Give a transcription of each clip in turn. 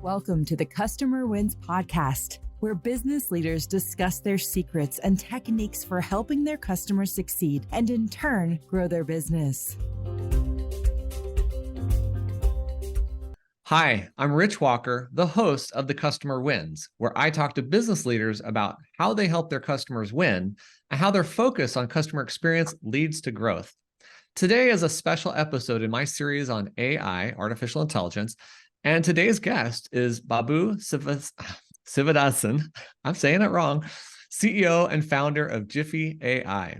Welcome to the Customer Wins podcast, where business leaders discuss their secrets and techniques for helping their customers succeed and in turn grow their business. Hi, I'm Rich Walker, the host of The Customer Wins, where I talk to business leaders about how they help their customers win and how their focus on customer experience leads to growth. Today is a special episode in my series on AI, artificial intelligence, and today's guest is Babu Sivadasan, I'm saying it wrong, CEO and founder of JIFFY.ai.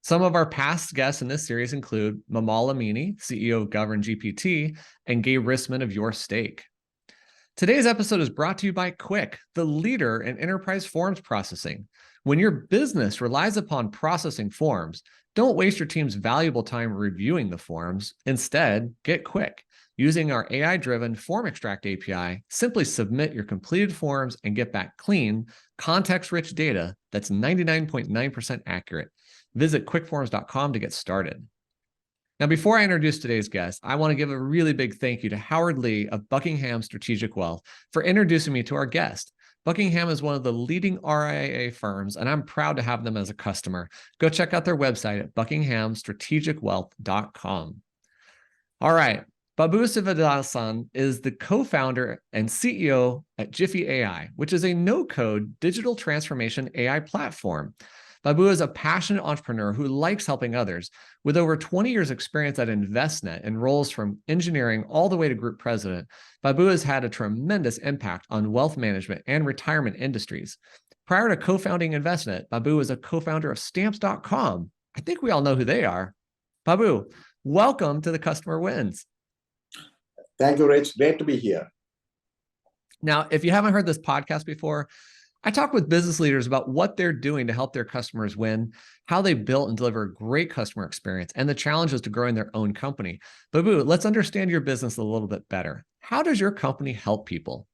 Some of our past guests in this series include Mamal Amini, CEO of Govern GPT, and Gabe Rissman of Your Stake. Today's episode is brought to you by Quick, the leader in enterprise forms processing. When your business relies upon processing forms, don't waste your team's valuable time reviewing the forms. Instead, get Quick. Using our AI-driven Form Extract API, simply submit your completed forms and get back clean, context-rich data that's 99.9% accurate. Visit quickforms.com to get started. Now, before I introduce today's guest, I want to give a really big thank you to Howard Lee of Buckingham Strategic Wealth for introducing me to our guest. Buckingham is one of the leading RIA firms, and I'm proud to have them as a customer. Go check out their website at buckinghamstrategicwealth.com. All right. Babu Sivadasan is the co-founder and CEO at JIFFY.ai, which is a no-code digital transformation AI platform. Babu is a passionate entrepreneur who likes helping others. With over 20 years experience at Envestnet and roles from engineering all the way to group president, Babu has had a tremendous impact on wealth management and retirement industries. Prior to co-founding Envestnet, Babu was a co-founder of Stamps.com. I think we all know who they are. Babu, welcome to the Customer Wins. Thank you, Rich. Great to be here. Now, if you haven't heard this podcast before, I talk with business leaders about what they're doing to help their customers win, how they built and deliver a great customer experience, and the challenges to growing their own company. Babu, let's understand your business a little bit better. How does your company help people?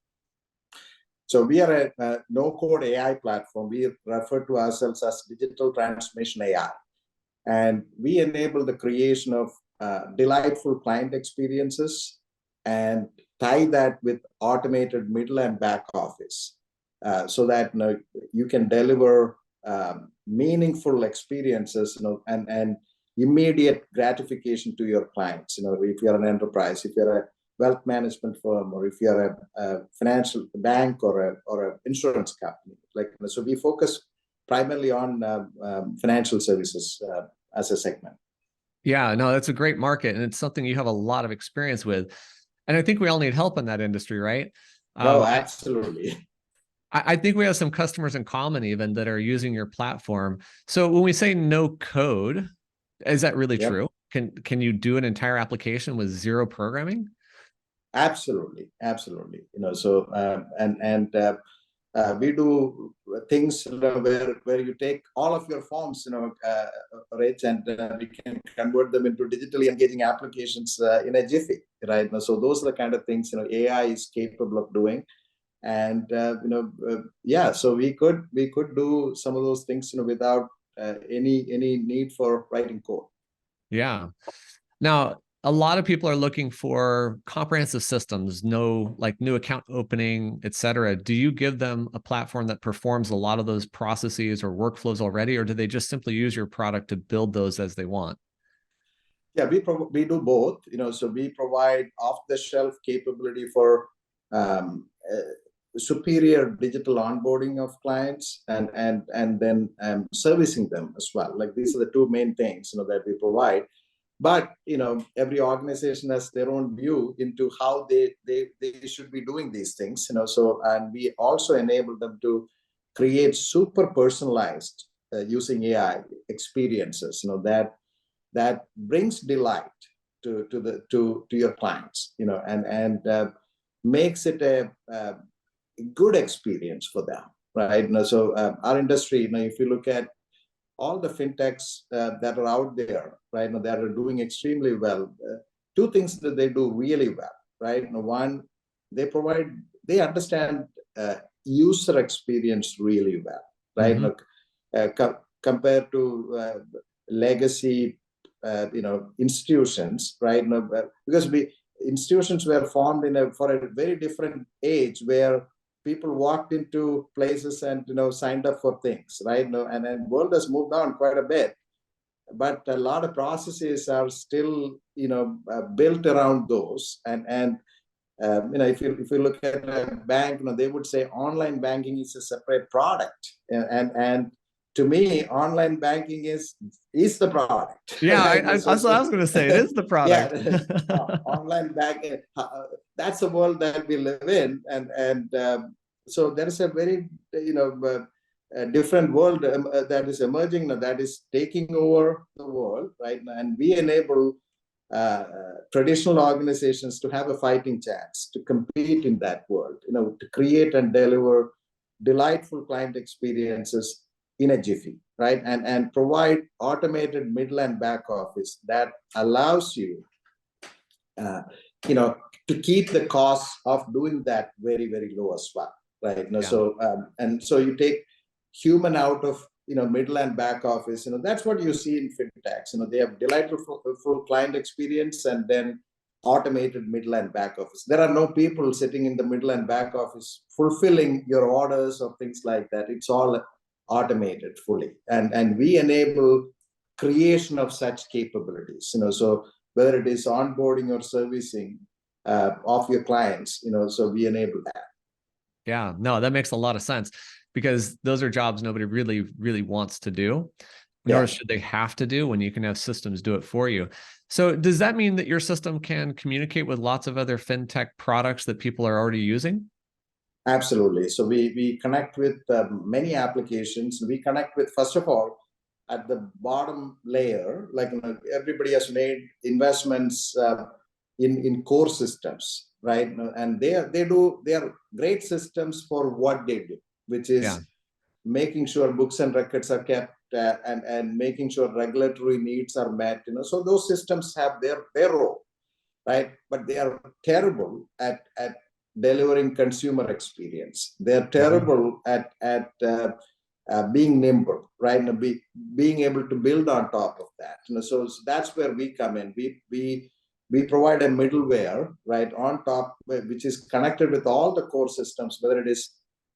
So we are a no-code AI platform. We refer to ourselves as digital transformation AI. And we enable the creation of delightful client experiences and tie that with automated middle and back office so that you can deliver meaningful experiences and immediate gratification to your clients. If you're an enterprise, if you're a wealth management firm, or if you're a financial bank or an insurance company. So we focus primarily on financial services as a segment. Yeah, no, that's a great market, and it's something you have a lot of experience with. And I think we all need help in that industry, right? Oh, absolutely. I think we have some customers in common even that are using your platform. So when we say no code, is that really true? Can you do an entire application with zero programming? Absolutely. We do things where you take all of your forms, Rich, and we can convert them into digitally engaging applications in a jiffy, right? So those are the kind of things AI is capable of doing, and so we could do some of those things without any need for writing code. Yeah. Now, a lot of people are looking for comprehensive systems, like new account opening, et cetera. Do you give them a platform that performs a lot of those processes or workflows already, or do they just simply use your product to build those as they want? Yeah, we do both. So we provide off-the-shelf capability for superior digital onboarding of clients and then servicing them as well. Like these are the two main things that we provide. But every organization has their own view into how they should be doing these things. And we also enable them to create super personalized using AI experiences. That brings delight to your clients. And makes it a good experience for them, right? So our industry, if you look at all the FinTechs that are out there, right now, that are doing extremely well. Two things that they do really well, right? One, they understand user experience really well, right? Mm-hmm. Compared to legacy, institutions, right? Because institutions were formed for a very different age, where people walked into places and signed up for things, right? And then world has moved on quite a bit, but a lot of processes are still built around those. And if you look at a bank, they would say online banking is a separate product, and to me, online banking is the product. Yeah, right? that's what I was going to say. It is the product. Yeah, online banking. That's the world that we live in, and so there is a very a different world that is emerging now, that is taking over the world, right? And we enable traditional organizations to have a fighting chance to compete in that world, to create and deliver delightful client experiences in a jiffy, right? And provide automated middle and back office that allows you, to keep the cost of doing that very, very low as well, right? Yeah. So you take human out of middle and back office. That's what you see in fintechs. They have delightful client experience and then automated middle and back office. There are no people sitting in the middle and back office fulfilling your orders or things like that. It's all automated fully, and we enable creation of such capabilities. So whether it is onboarding or servicing of your clients, so we enable that. Yeah, no, that makes a lot of sense, because those are jobs nobody really, really wants to do, nor should they have to do, when you can have systems do it for you. So does that mean that your system can communicate with lots of other fintech products that people are already using? Absolutely. So we connect with many applications. We connect with, first of all, at the bottom layer, like everybody has made investments in core systems, right? And they are great systems for what they do, which is making sure books and records are kept and making sure regulatory needs are met. So those systems have their role, right? But they are terrible at delivering consumer experience. They're terrible at being nimble, right? Being able to build on top of that. So that's where we come in. We provide a middleware, right, on top, which is connected with all the core systems, whether it is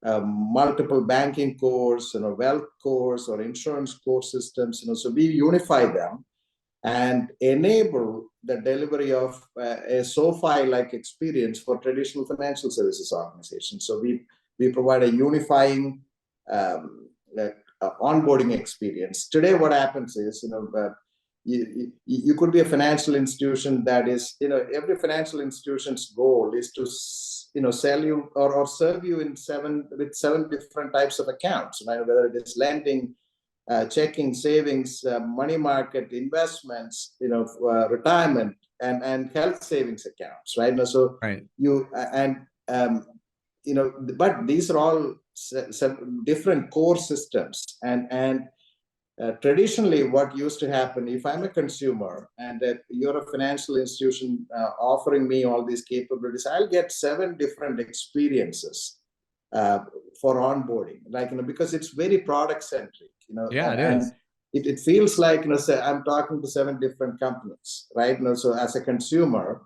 multiple banking cores, wealth cores, or insurance core systems. So we unify them and enable the delivery of a SoFi-like experience for traditional financial services organizations. So we provide a unifying onboarding experience. Today, what happens is, you could be a financial institution that is, every financial institution's goal is to, sell you or serve you with seven different types of accounts, right? Whether it is lending, checking, savings, money market, investments, retirement, and health savings accounts, right? So but these are all different core systems, and traditionally, what used to happen, if I'm a consumer and you're a financial institution offering me all these capabilities, I'll get 7 different experiences for onboarding, because it's very product centric. It is. It feels like say I'm talking to 7 different companies, right? So as a consumer,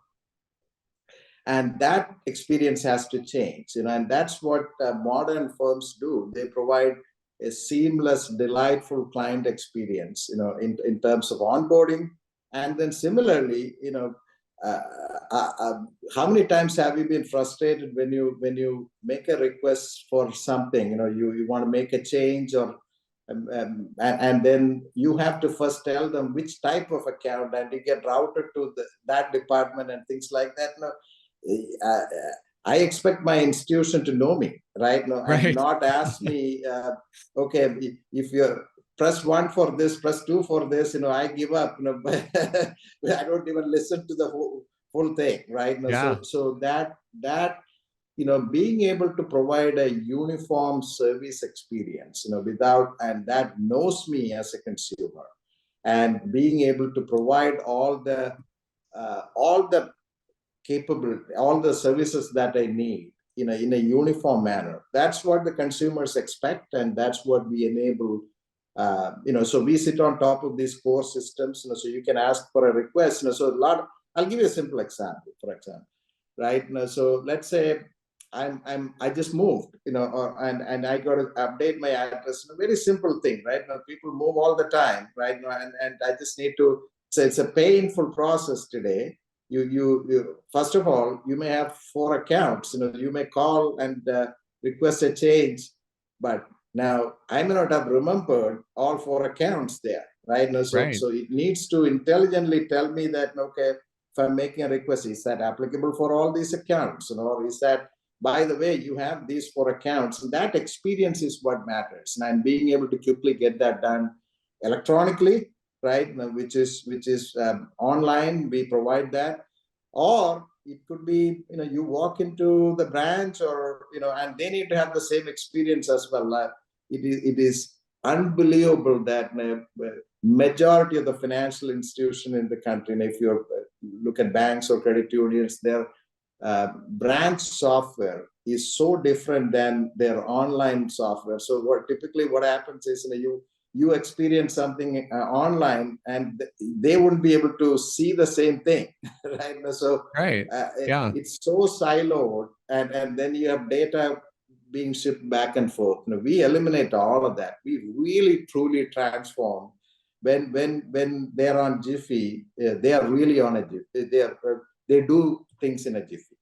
and that experience has to change, and that's what modern firms do. They provide a seamless, delightful client experience, in terms of onboarding. And then similarly, how many times have you been frustrated when you make a request for something, you want to make a change, or and then you have to first tell them which type of account, and you get routed to that department and things like that. I expect my institution to know me, right? And not ask me, okay, if you press 1 for this, press 2 for this, I give up. I don't even listen to the whole thing, right? So that being able to provide a uniform service experience, and that knows me as a consumer, and being able to provide all the capability, all the services that I need in a uniform manner. That's what the consumers expect, and that's what we enable. So we sit on top of these core systems, so you can ask for a request. So a lot I'll give you a simple example, for example, right? Now, so let's say I just moved, and I got to update my address. A very simple thing, right? Now, people move all the time, right? Now, and I just need to. So it's a painful process today. You first of all, you may have 4 accounts. You may call and request a change, but now I may not have remembered all 4 accounts there, right? Now, so it needs to intelligently tell me that, okay, if I'm making a request, is that applicable for all these accounts? Or is that, by the way, you have these 4 accounts, and that experience is what matters. And I'm being able to quickly get that done electronically, right? Which is online. We provide that, or it could be you walk into the branch, or and they need to have the same experience as well. It is unbelievable that majority of the financial institution in the country, and if you look at banks or credit unions, their branch software is so different than their online software. So what happens is you experience something online, and they wouldn't be able to see the same thing, right? So it's so siloed, and then you have data being shipped back and forth. We eliminate all of that. We really truly transform. When they're on Jiffy, they are really on a Jiffy. They do things in a Jiffy.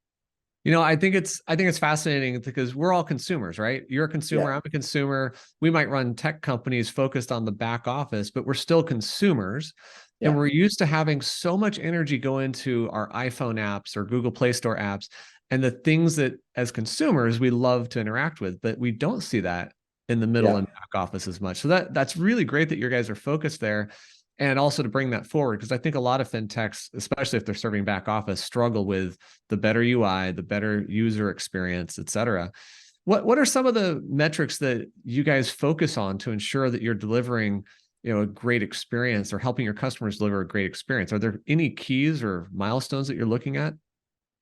I think it's fascinating because we're all consumers, right? You're a consumer, I'm a consumer. We might run tech companies focused on the back office, but we're still consumers. And we're used to having so much energy go into our iPhone apps or Google Play Store apps and the things that as consumers we love to interact with, but we don't see that in the middle and back office as much. So that's really great that your guys are focused there. And also to bring that forward, because I think a lot of fintechs, especially if they're serving back office, struggle with the better UI, the better user experience, et cetera. What are some of the metrics that you guys focus on to ensure that you're delivering a great experience or helping your customers deliver a great experience? Are there any keys or milestones that you're looking at?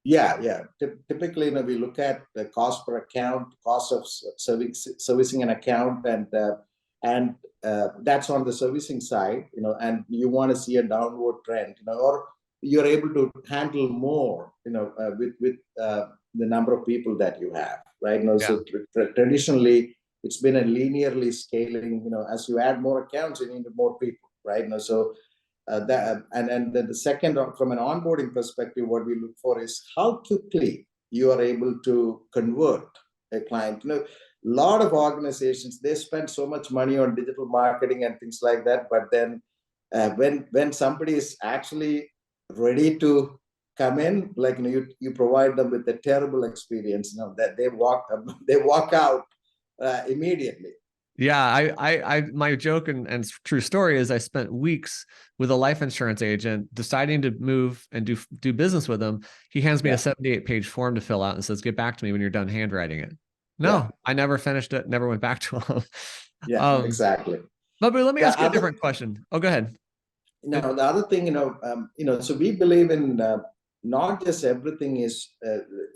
Yeah. Typically, we look at the cost per account, cost of servicing an account, and that's on the servicing side, and you want to see a downward trend, or you're able to handle more, with the number of people that you have, right? So traditionally, it's been a linearly scaling. As you add more accounts, you need more people, right? So that and then the second, from an onboarding perspective, what we look for is how quickly you are able to convert a client. A lot of organizations, they spend so much money on digital marketing and things like that, but then when somebody is actually ready to come in, like you provide them with a terrible experience, that they walk out immediately. Yeah, I my joke and true story is I spent weeks with a life insurance agent deciding to move and do business with him. He hands me a 78-page form to fill out and says, "Get back to me when you're done handwriting it." No, I never finished it, never went back to him. Exactly. But let me ask you a different question. Oh, go ahead. The other thing, so we believe in not just everything is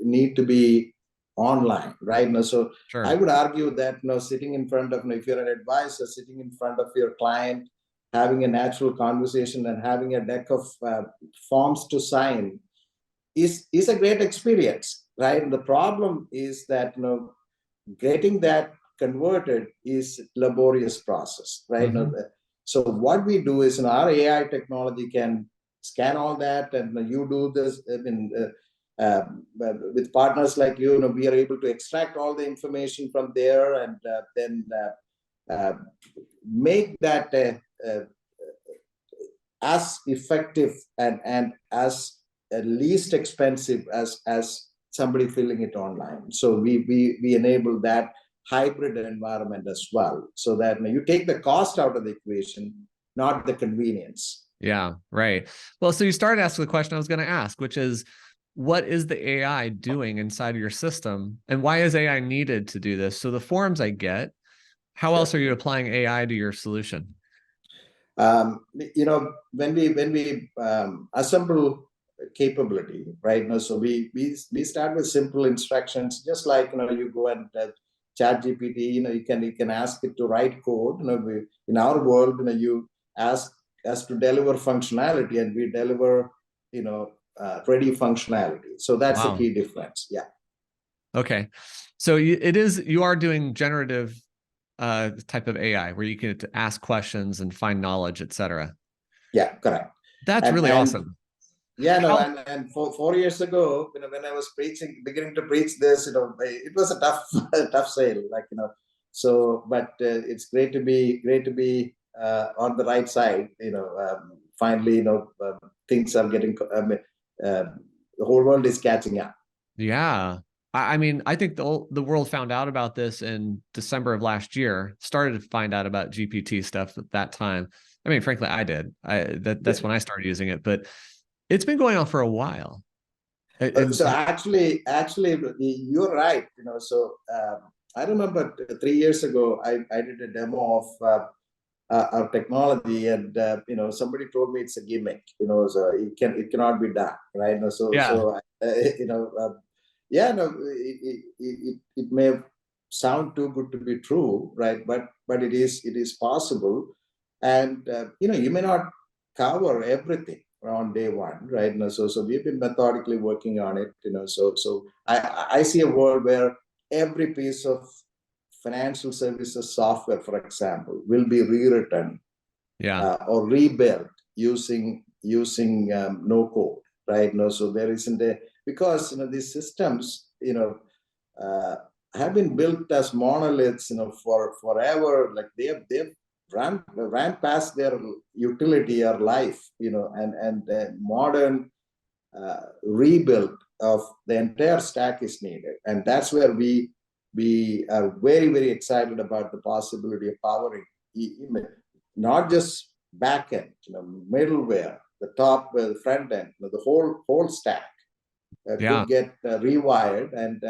need to be online, right? So I would argue that sitting in front of, if you're an advisor, sitting in front of your client, having a natural conversation and having a deck of forms to sign is a great experience, right? And the problem is that getting that converted is laborious process, right? So what we do is our AI technology can scan all that, and you do this. With partners like you, we are able to extract all the information from there, and then make that as effective and as least expensive as somebody filling it online. So we enable that hybrid environment as well, so that you take the cost out of the equation, not the convenience. Yeah, right. Well, so you started asking the question I was going to ask, which is, what is the AI doing inside of your system, and why is AI needed to do this? So the forms I get, how else are you applying AI to your solution? When we assemble capability, right now, so we start with simple instructions, just like you go and chat GPT, you can ask it to write code. In our world, you ask us to deliver functionality, and we deliver ready functionality. So that's the Wow. key difference. Yeah. Okay. So you are doing generative type of AI where you can ask questions and find knowledge, etc. Yeah, correct. That's And really awesome. yeah, no, How, and 4 years ago, when I was beginning to preach this, it was a tough, tough sale, So, but it's great to be on the right side. Finally, things are getting. The whole world is catching up. yeah. I mean, I think the world found out about this in December of last year, started to find out about GPT stuff at that time. I mean, frankly, I did. That's when I started using it, but it's been going on for a while. So actually, you're right. So I remember 3 years ago, I did a demo of our technology, and somebody told me it's a gimmick. So it cannot be done, right? Yeah. Yeah, no, it may sound too good to be true, right? But it is possible, and you may not cover everything on day one, right? So we've been methodically working on it. So I see a world where every piece of financial services software, for example, will be rewritten Yeah. or rebuilt using no code, right? So there isn't because these systems have been built as monoliths for forever. Like they've ran past their utility or life, and modern rebuild of the entire stack is needed, and that's where we are very, very excited about the possibility of powering not just backend, middleware, the top, the front end, the whole stack Yeah. could get rewired. And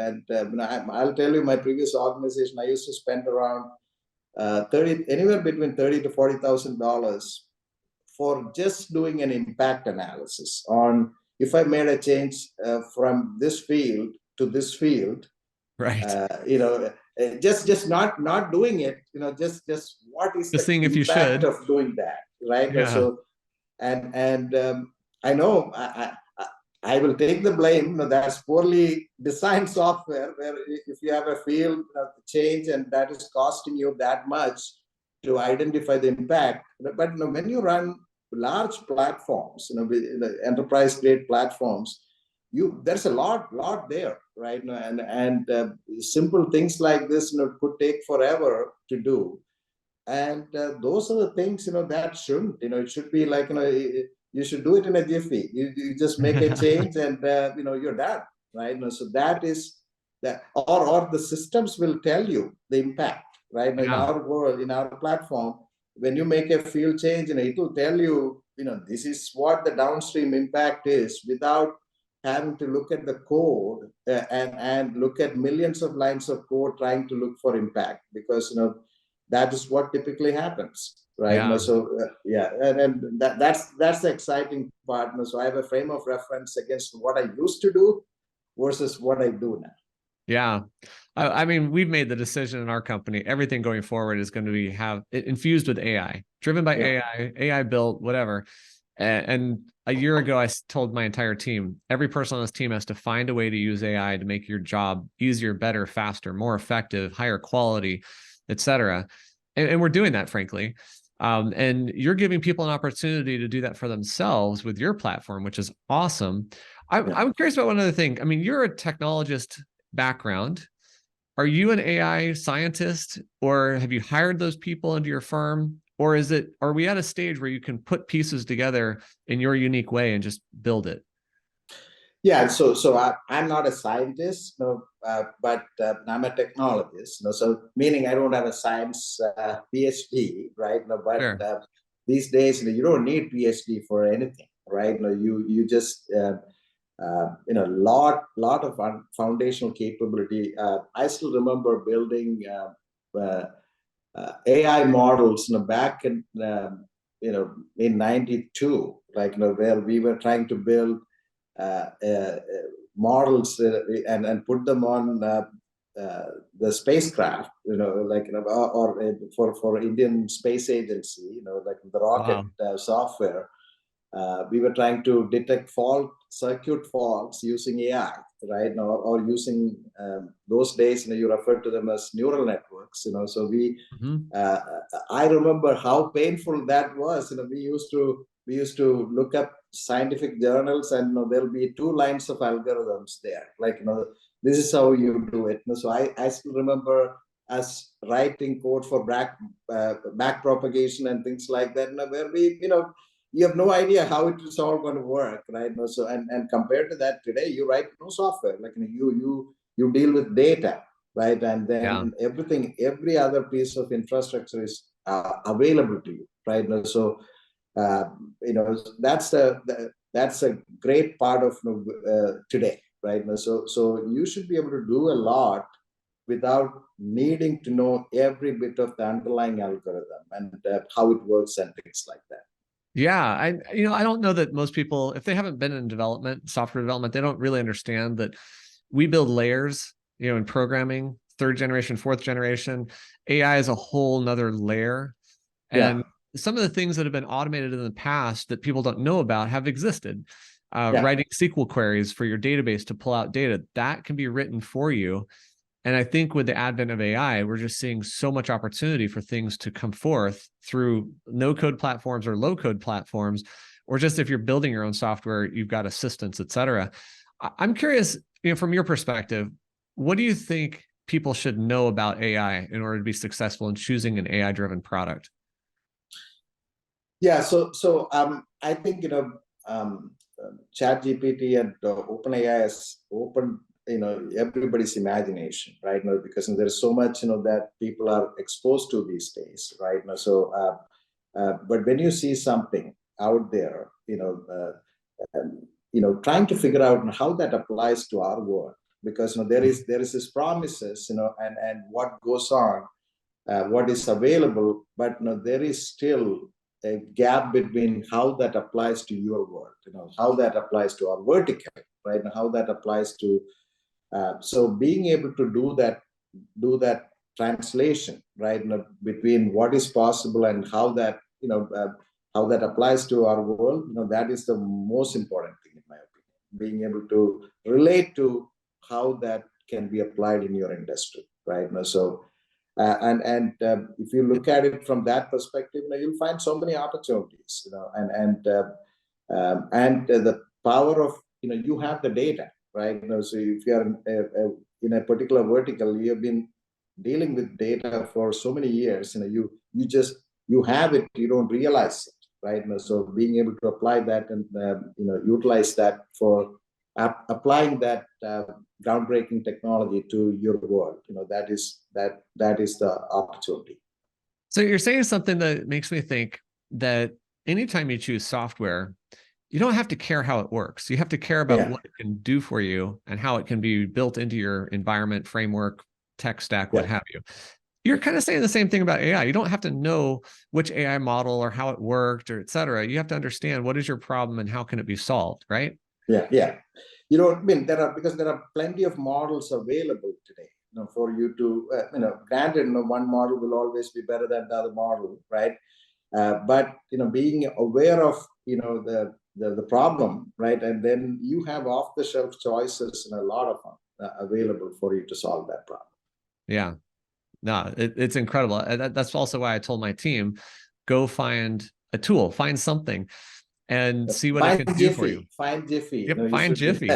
I'll tell you, my previous organization, I used to spend around anywhere between $30,000 to $40,000 for just doing an impact analysis on if I made a change from this field to this field. Right. Just not doing it. Just what is Just the seeing if you impact should. of doing that, right? Yeah. So and I know I will take the blame. That's poorly designed software where if you have a field change and that is costing you that much to identify the impact. But when you run large platforms, enterprise grade platforms, there's a lot there, right? And simple things like this could take forever to do. And those are the things that shouldn't. It should be like you should do it in a jiffy. You just make a change and you're done, right? So that is that, or the systems will tell you the impact, right? In Yeah. our world, in our platform, when you make a field change, it will tell you, this is what the downstream impact is, without having to look at the code and look at millions of lines of code trying to look for impact, because that is what typically happens, right? Yeah. And that's the exciting part. So I have a frame of reference against what I used to do versus what I do now. Yeah. I mean, we've made the decision in our company, everything going forward is going to be infused with AI, driven by AI built, whatever. And a year ago, I told my entire team, every person on this team has to find a way to use AI to make your job easier, better, faster, more effective, higher quality, etc. And we're doing that, frankly. And you're giving people an opportunity to do that for themselves with your platform, which is awesome. I'm curious about one other thing. I mean, you're a technologist background. Are you an AI scientist, or have you hired those people into your firm? Or are we at a stage where you can put pieces together in your unique way and just build it? Yeah, so I'm not a scientist, but I'm a technologist. So meaning I don't have a science PhD, right? But Sure. these days, you don't need PhD for anything, right? You just lot of foundational capability. I still remember building AI models back in in '92, where we were trying to build models and put them on the spacecraft, or for Indian Space Agency, like the rocket software. we were trying to detect circuit faults using AI, right? Or using those days, you referred to them as neural networks, So I remember how painful that was. We used to look up scientific journals, and there'll be 2 lines of algorithms there, like this is how you do it. So I still remember us writing code for back propagation and things like that, where we you have no idea how it is all going to work, right? So and compared to that, today you write no software, like you deal with data, right? And then every other piece of infrastructure is available to you, right? So that's a great part of today, right? So you should be able to do a lot without needing to know every bit of the underlying algorithm and how it works and things like that. Yeah, I don't know that most people, if they haven't been in software development, they don't really understand that we build layers, in programming, 3rd generation, 4th generation. AI is a whole nother layer. And some of the things that have been automated in the past that people don't know about have existed. Writing SQL queries for your database to pull out data, that can be written for you. And I think with the advent of AI, we're just seeing so much opportunity for things to come forth through no-code platforms or low-code platforms, or just if you're building your own software, you've got assistants, et cetera. I'm curious, from your perspective, what do you think people should know about AI in order to be successful in choosing an AI-driven product? Yeah, so I think ChatGPT and OpenAI has opened everybody's imagination, right? Because there's so much that people are exposed to these days, right? So but when you see something out there, trying to figure out how that applies to our world, because there is this promises, and what goes on, what is available, but there is still a gap between how that applies to your world, how that applies to our vertical, right? And how that applies to so being able to do that translation, right, between what is possible and how that applies to our world, that is the most important thing, in my opinion. Being able to relate to how that can be applied in your industry, right? So if you look at it from that perspective, you'll find so many opportunities, and the power of you have the data, right? So if you are in a particular vertical, you have been dealing with data for so many years, you have it, you don't realize it, right? So being able to apply that and utilize that for applying that groundbreaking technology to your world, that is the opportunity. So you're saying something that makes me think that anytime you choose software, you don't have to care how it works. You have to care about what it can do for you and how it can be built into your environment, framework, tech stack, what have you. You're kind of saying the same thing about AI. You don't have to know which AI model or how it worked or et cetera. You have to understand what is your problem and how can it be solved, right? Yeah. There are plenty of models available today. For you to, granted, one model will always be better than the other model, right? But being aware of the problem, right, and then you have off-the-shelf choices and a lot of them available for you to solve that problem. Yeah, no, it's incredible. That's also why I told my team, go find a tool, find something, and see what it can do for you. Find Jiffy. Yep, find Jiffy.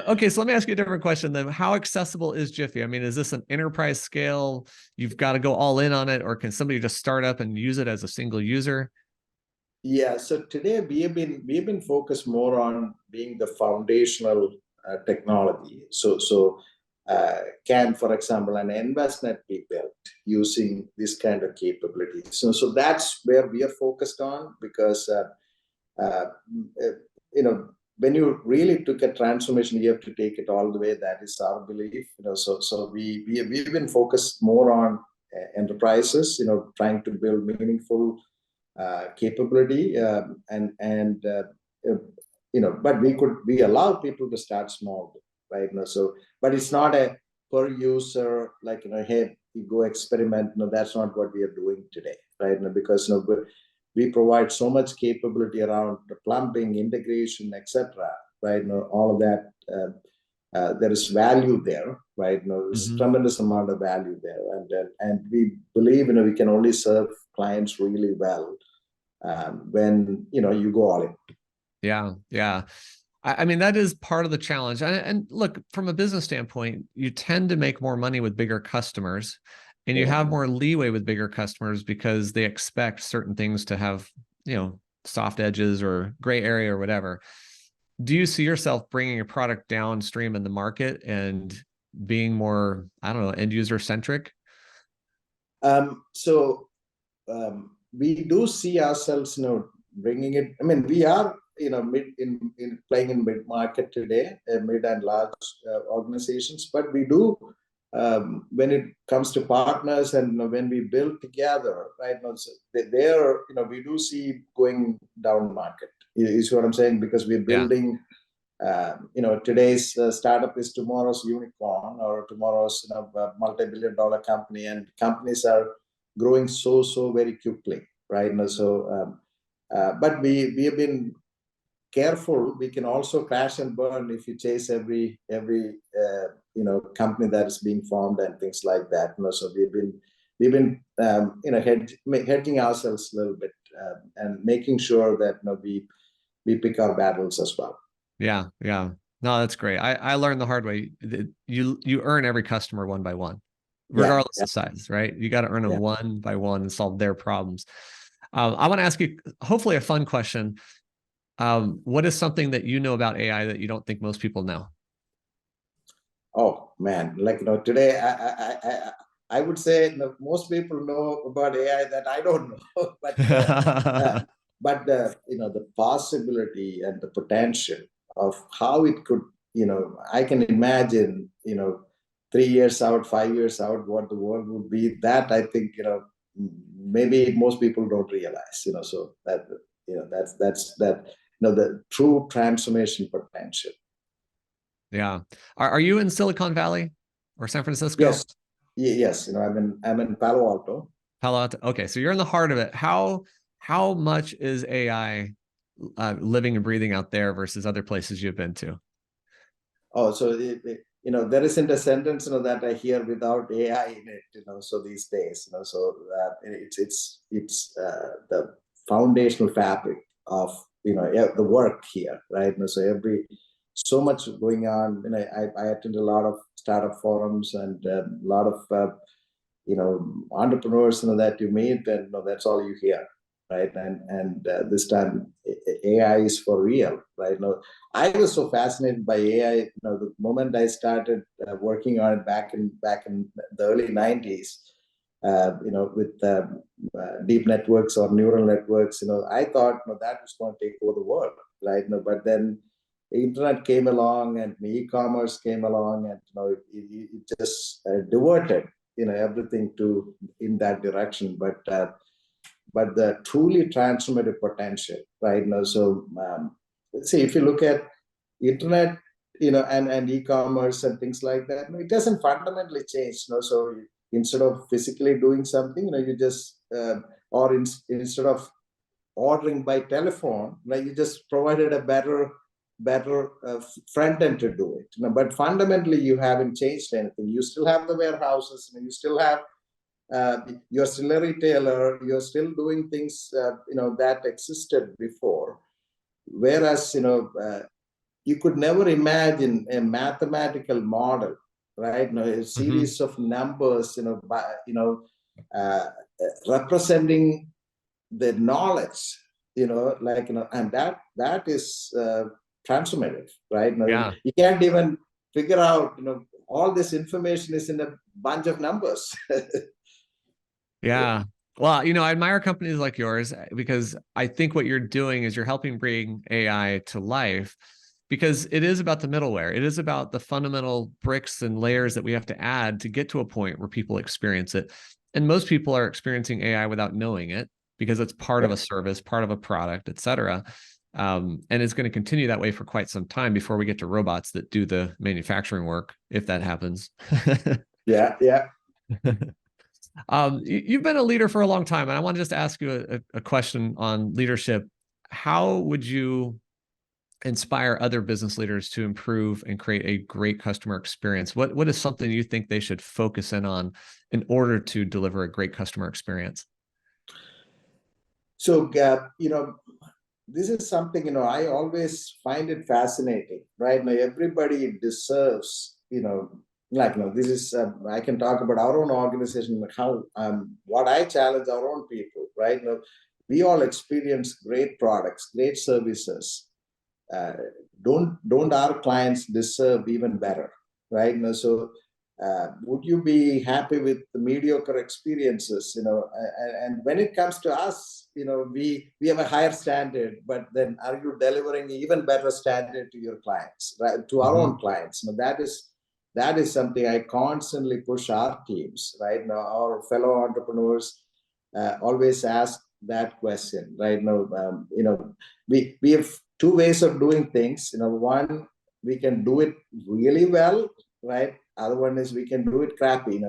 Okay, so let me ask you a different question then. How accessible is Jiffy? I mean, is this an enterprise scale? You've got to go all in on it, or can somebody just start up and use it as a single user? Yeah, so today we have been focused more on being the foundational technology. So can, for example, an InvestNet be built using this kind of capabilities? So that's where we are focused on, because when you really took a transformation, you have to take it all the way. That is our belief. So we've been focused more on enterprises, trying to build meaningful capability, but we allow people to start small, right? So, but it's not a per user, like, hey, you go experiment. No, that's not what we are doing today, right? Because we provide so much capability around the plumbing, integration, etc. Right? All of that. There is value there, right? There's tremendous amount of value there, and we believe we can only serve clients really well when you go all in. Yeah, yeah. I mean, that is part of the challenge. And look, from a business standpoint, you tend to make more money with bigger customers, and you have more leeway with bigger customers because they expect certain things to have, soft edges or gray area or whatever. Do you see yourself bringing a product downstream in the market and being more, I don't know, end user centric? We do see ourselves, bringing it. I mean, we are, playing in mid market today, mid and large organizations, but we do. When it comes to partners and when we build together, right now, we do see going down market. You see what I'm saying? Because we're building, today's startup is tomorrow's unicorn or tomorrow's multi-billion-dollar company, and companies are growing so very quickly, right now. But we have been careful. We can also crash and burn if you chase every company that is being formed and things like that. So we've been hedging ourselves a little bit and making sure that we pick our battles as well. Yeah. No, that's great. I learned the hard way that you earn every customer one by one, regardless of size, right? You got to earn them one by one and solve their problems. I want to ask you, hopefully, a fun question. What is something that you know about AI that you don't think most people know? Oh man, today I would say most people know about AI that I don't know, but the possibility and the potential of how it could, I can imagine, 3 years out, 5 years out, what the world would be. That I think, maybe most people don't realize, so that, that's the true transformation potential. Yeah. Are you in Silicon Valley or San Francisco? Yes. I'm in Palo Alto. Okay. So you're in the heart of it. How much is AI living and breathing out there versus other places you've been to? Oh, so there isn't a sentence that I hear without AI in it. So these days, so it's the foundational fabric of the work here, right? So so much going on. I attend a lot of startup forums and a lot of entrepreneurs that you meet, and that's all you hear, right? And this time AI is for real, right? Now, I was so fascinated by AI. The moment I started working on it back in the early 90s, with deep networks or neural networks, I thought that was going to take over the world, right? But then the internet came along and e-commerce came along, and it just diverted everything in that direction. But the truly transformative potential, right now. So see, if you look at internet, and e-commerce and things like that, it doesn't fundamentally change. So instead of physically doing something, you just instead of ordering by telephone, you just provided a better front end to do it. But fundamentally, you haven't changed anything. You still have the warehouses, you still have you're still a retailer. You're still doing things that existed before. Whereas you could never imagine a mathematical model, right? A series of numbers, representing the knowledge, and that is transformative, right? You can't even figure out, all this information is in a bunch of numbers. Yeah. Well, I admire companies like yours because I think what you're doing is you're helping bring AI to life, because it is about the middleware. It is about the fundamental bricks and layers that we have to add to get to a point where people experience it. And most people are experiencing AI without knowing it because it's part of a service, part of a product, et cetera. And it's going to continue that way for quite some time before we get to robots that do the manufacturing work, if that happens. Yeah. You've been a leader for a long time, and I want to just ask you a question on leadership. How would you inspire other business leaders to improve and create a great customer experience? What is something you think they should focus in in order to deliver a great customer experience? So, this is something, I always find it fascinating, right? Now, everybody deserves, this is, I can talk about our own organization, how, what I challenge our own people, right? Now, we all experience great products, great services. Don't our clients deserve even better, right? So would you be happy with the mediocre experiences? And when it comes to us, we have a higher standard, but then are you delivering even better standard to your clients, right? To our own clients? That is something I constantly push our teams, right? Now, our fellow entrepreneurs always ask that question, right? Now, we have two ways of doing things. One, we can do it really well, right? Other one is we can do it crappy.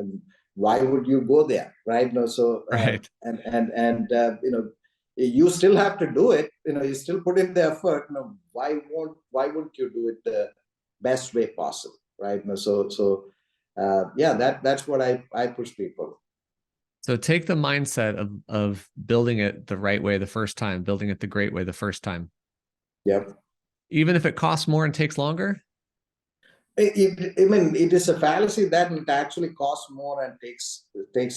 Why would you go there, right? So Right. you still have to do it. You still put in the effort. Why wouldn't you do it the best way possible, right? That's what I push people. So take the mindset of building it the right way the first time, building it the great way the first time. Yep. Even if it costs more and takes longer? It is a fallacy that it actually costs more and takes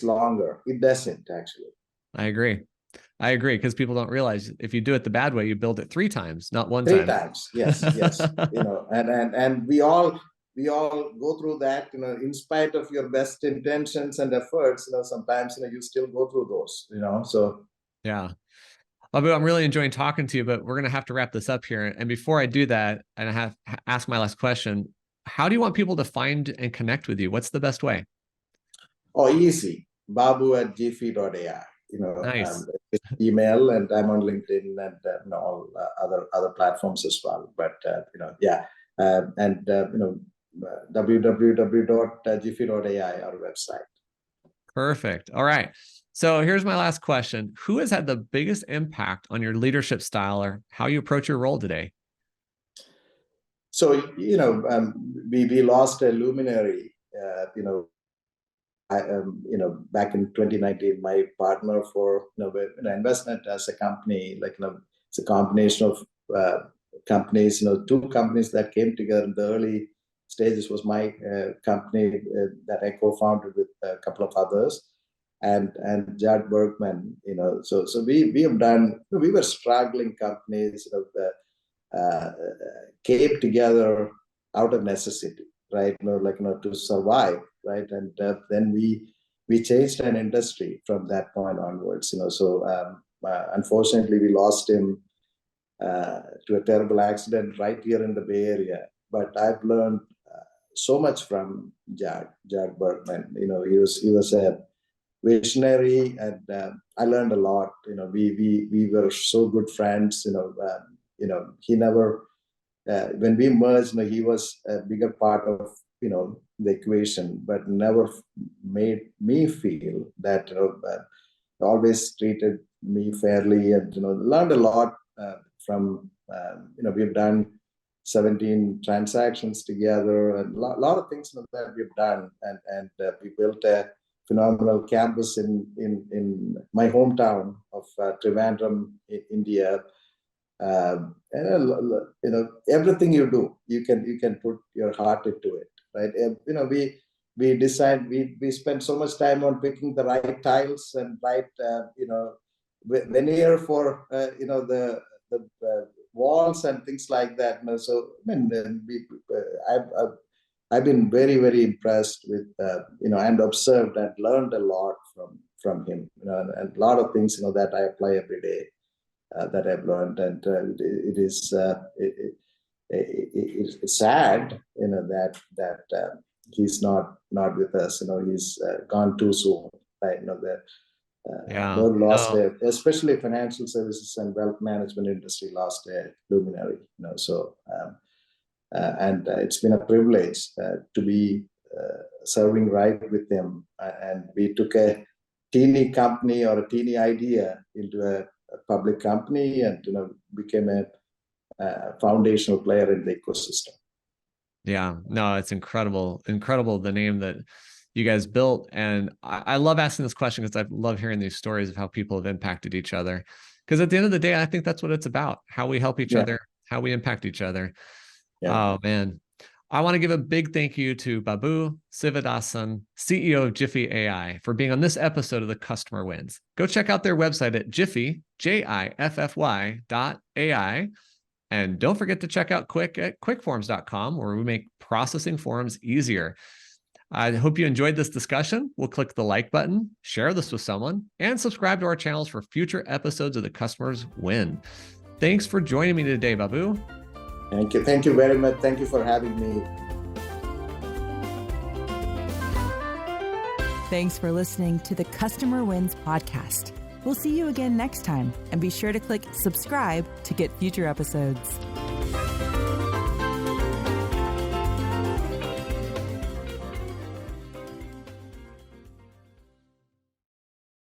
longer. It doesn't actually. I agree, because people don't realize if you do it the bad way, you build it 3 times, not 1 time. 3 times, yes. And we all go through that. In spite of your best intentions and efforts, sometimes you still go through those. So yeah. Babu, I'm really enjoying talking to you, but we're going to have to wrap this up here. And before I do that, and I have to ask my last question, how do you want people to find and connect with you? What's the best way? Oh, easy. Babu at JIFFY.ai. Nice. Email, and I'm on LinkedIn and all other platforms as well. But www.jiffy.ai, our website. Perfect. All right. So here's my last question. Who has had the biggest impact on your leadership style or how you approach your role today? So, we lost a luminary, back in 2019, my partner for, investment as a company, it's a combination of companies, 2 companies that came together in the early stages was my company that I co-founded with a couple of others. And Judd Bergman, so we have done, we were struggling companies, came together out of necessity, right? To survive, right? And then we changed an industry from that point onwards, So unfortunately, we lost him to a terrible accident right here in the Bay Area. But I've learned so much from Judd Bergman. He was a visionary, and I learned a lot. We were so good friends. He never, when we merged, he was a bigger part of the equation, but never made me feel that always treated me fairly, and learned a lot from. We've done 17 transactions together, and a lot of things that we've done, and we built a phenomenal campus in my hometown of Trivandrum, India. Everything you do, you can put your heart into it, right? We decide, we spend so much time on picking the right tiles and right veneer for the walls and things like that. So I've been very, very impressed with and observed and learned a lot from him, and a lot of things that I apply every day. That I've learned, and it's sad, that he's not with us. He's gone too soon, right? World lost it, especially financial services and wealth management industry lost a luminary. So and it's been a privilege to be serving right with him, and we took a teeny company or a teeny idea into a public company, and became a foundational player in the ecosystem. Yeah, no, it's incredible the name that you guys built. And I love asking this question because I love hearing these stories of how people have impacted each other. Because at the end of the day, I think that's what it's about: how we help each other, how we impact each other. Oh man. I want to give a big thank you to Babu Sivadasan, CEO of JIFFY.ai, for being on this episode of the Customer Wins. Go check out their website at Jiffy, JIFFY.ai. And don't forget to check out Quick at quickforms.com, where we make processing forms easier. I hope you enjoyed this discussion. We'll click the like button, share this with someone, and subscribe to our channels for future episodes of the Customers Win. Thanks for joining me today, Babu. Thank you. Thank you very much. Thank you for having me. Thanks for listening to the Customer Wins podcast. We'll see you again next time, and be sure to click subscribe to get future episodes.